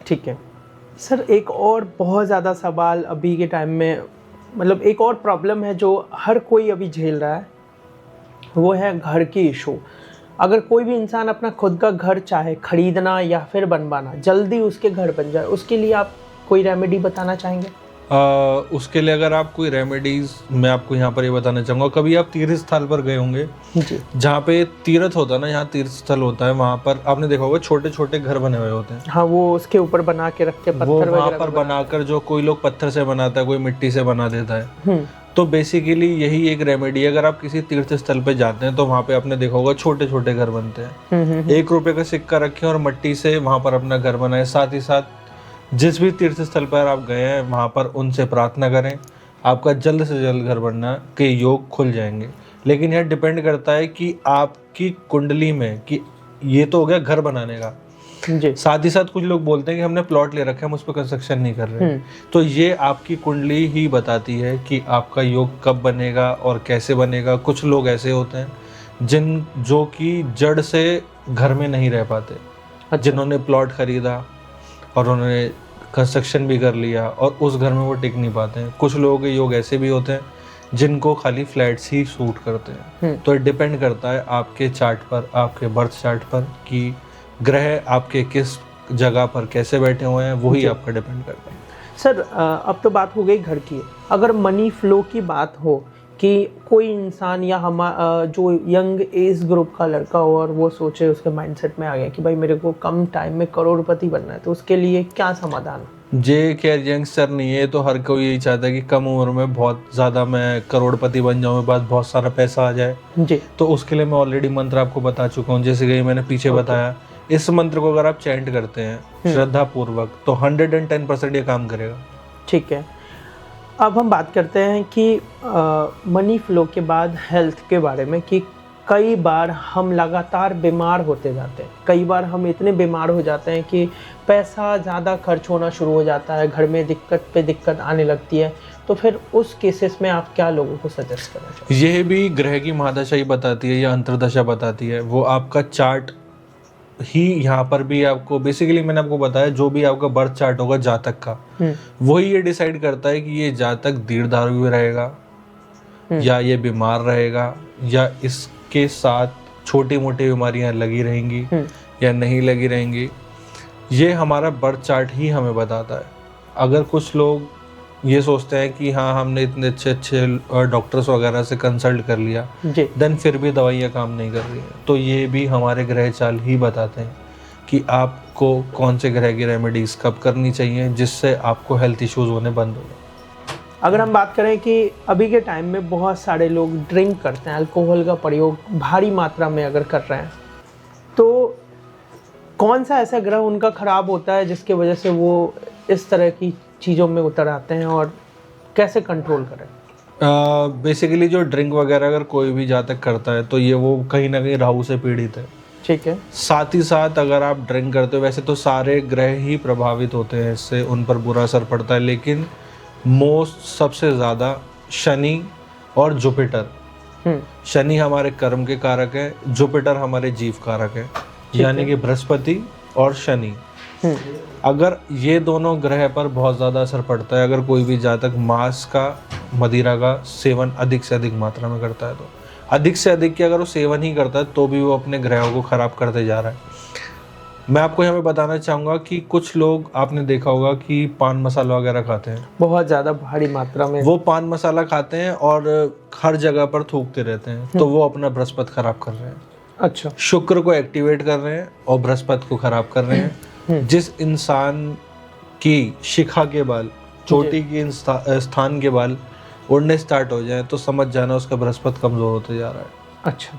ठीक है सर, एक और बहुत ज़्यादा सवाल अभी के टाइम में, मतलब एक और प्रॉब्लम है जो हर कोई अभी झेल रहा है, वो है घर की इशू। अगर कोई भी इंसान अपना खुद का घर चाहे खरीदना या फिर बनवाना, जल्दी उसके घर बन जाए, उसके लिए आप कोई रेमेडी बताना चाहेंगे? उसके लिए अगर आप कोई रेमेडीज, मैं आपको यहाँ पर ये बताना चाहूँगा, कभी आप तीर्थ स्थल पर गए होंगे जी। जहाँ पे तीर्थ होता है ना, यहाँ तीर्थ स्थल होता है, वहाँ पर आपने देखा होगा छोटे छोटे घर बने हुए होते हैं। हाँ, वो उसके ऊपर बना के रख के वो पत्थर वहाँ वगैरह पर भी बनाकर, जो कोई लोग पत्थर से बनाता है, कोई मिट्टी से बना देता है। हम्म, तो बेसिकली यही एक रेमेडी है। अगर आप किसी तीर्थ स्थल पे जाते हैं तो वहाँ पे आपने देखा होगा छोटे छोटे घर बनते हैं। 1 रुपए का सिक्का रखें और मिट्टी से वहाँ पर अपना घर बनाए। साथ ही साथ जिस भी तीर्थ स्थल पर आप गए हैं वहाँ पर उनसे प्रार्थना करें, आपका जल्द से जल्द घर बनना के योग खुल जाएंगे। लेकिन यह डिपेंड करता है कि आपकी कुंडली में, कि ये तो हो गया घर बनाने का, जी। साथ ही साथ कुछ लोग बोलते हैं कि हमने प्लॉट ले रखा है, हम उस पर कंस्ट्रक्शन नहीं कर रहे हैं। तो ये आपकी कुंडली ही बताती है कि आपका योग कब बनेगा और कैसे बनेगा। कुछ लोग ऐसे होते हैं जो कि जड़ से घर में नहीं रह पाते। अच्छा। जिन्होंने प्लॉट खरीदा और उन्होंने कंस्ट्रक्शन भी कर लिया और उस घर में वो टिक नहीं पाते हैं। कुछ लोगों के योग ऐसे भी होते हैं जिनको खाली फ्लैट्स ही सूट करते हैं। तो ये डिपेंड करता है आपके चार्ट पर, आपके बर्थ चार्ट पर, कि ग्रह आपके किस जगह पर कैसे बैठे हुए हैं, वही आपका डिपेंड करता है। सर, अब तो बात हो गई घर की। अगर मनी फ्लो की बात हो कि कोई इंसान या जो यंग एज ग्रुप का लड़का हो और वो सोचे, उसके माइंडसेट में आ गया कि भाई मेरे को कम टाइम में करोड़पति बनना है, तो उसके लिए क्या समाधान? जे केयर यंगस्टर नहीं है, तो हर कोई यही चाहता है कि कम उम्र में बहुत ज़्यादा मैं करोड़पति बन जाऊँ, मेरे पास बहुत सारा पैसा आ जाए। जी। तो उसके लिए मैं ऑलरेडी मंत्र आपको बता चुका हूँ, जैसे कि मैंने पीछे बताया। इस मंत्र को अगर आप चैंट करते हैं श्रद्धा पूर्वक तो 110% ये काम करेगा। ठीक है, अब हम बात करते हैं कि मनी फ्लो के बाद हेल्थ के बारे में, कि कई बार हम लगातार बीमार होते जाते हैं। कई बार हम इतने बीमार हो जाते हैं कि पैसा ज़्यादा खर्च होना शुरू हो जाता है, घर में दिक्कत पे दिक्कत आने लगती है। तो फिर उस केसेस में आप क्या लोगों को सजेस्ट करना चाहेंगे? यह भी ग्रह की महादशा ही बताती है या अंतर्दशा बताती है। वो आपका चार्ट ही यहाँ पर भी आपको, बेसिकली मैंने आपको बताया, जो भी आपका बर्थ चार्ट होगा जातक का, वही ये डिसाइड करता है कि ये जातक दीर्घायु भी रहेगा या ये बीमार रहेगा, या इसके साथ छोटी मोटी बीमारियां लगी रहेंगी या नहीं लगी रहेंगी। ये हमारा बर्थ चार्ट ही हमें बताता है। अगर कुछ लोग ये सोचते हैं कि हाँ हमने इतने अच्छे अच्छे डॉक्टर्स वगैरह से कंसल्ट कर लिया, देन फिर भी दवाइयाँ काम नहीं कर रही हैं, तो ये भी हमारे ग्रह चाल ही बताते हैं कि आपको कौन से ग्रह की रेमेडीज कब करनी चाहिए जिससे आपको हेल्थ इश्यूज होने बंद हो जाए। अगर हम बात करें कि अभी के टाइम में बहुत सारे लोग ड्रिंक करते हैं, अल्कोहल का प्रयोग भारी मात्रा में अगर कर रहे हैं, तो कौन सा ऐसा ग्रह उनका खराब होता है जिसकी वजह से वो इस तरह की चीज़ों में उतर आते हैं, और कैसे कंट्रोल करें? बेसिकली जो ड्रिंक वगैरह अगर कोई भी जातक करता है तो ये वो कहीं ना कहीं राहु से पीड़ित है। ठीक है। साथ ही साथ अगर आप ड्रिंक करते हो, वैसे तो सारे ग्रह ही प्रभावित होते हैं इससे, उन पर बुरा असर पड़ता है, लेकिन सबसे ज़्यादा शनि और जुपिटर। शनि हमारे कर्म के कारक है, जुपिटर हमारे जीव कारक है, यानी कि बृहस्पति और शनि। अगर ये दोनों ग्रह पर बहुत ज़्यादा असर पड़ता है, अगर कोई भी जातक मांस का, मदिरा का सेवन अधिक से अधिक मात्रा में करता है, तो अधिक से अधिक की अगर वो सेवन ही करता है तो भी वो अपने ग्रहों को खराब करते जा रहा है। मैं आपको यहाँ पे बताना चाहूँगा कि कुछ लोग, आपने देखा होगा कि पान मसाला वगैरह खाते हैं, बहुत ज़्यादा भारी मात्रा में वो पान मसाला खाते हैं और हर जगह पर थूकते रहते हैं, तो वो अपना बृहस्पति खराब कर रहे हैं। अच्छा। शुक्र को एक्टिवेट कर रहे हैं और बृहस्पति को खराब कर रहे हैं। जिस इंसान की शिखा के बाल, चोटी की स्थान के बाल उड़ने स्टार्ट हो जाए तो समझ जाना उसका बृहस्पति कमजोर होते जा रहा है। अच्छा।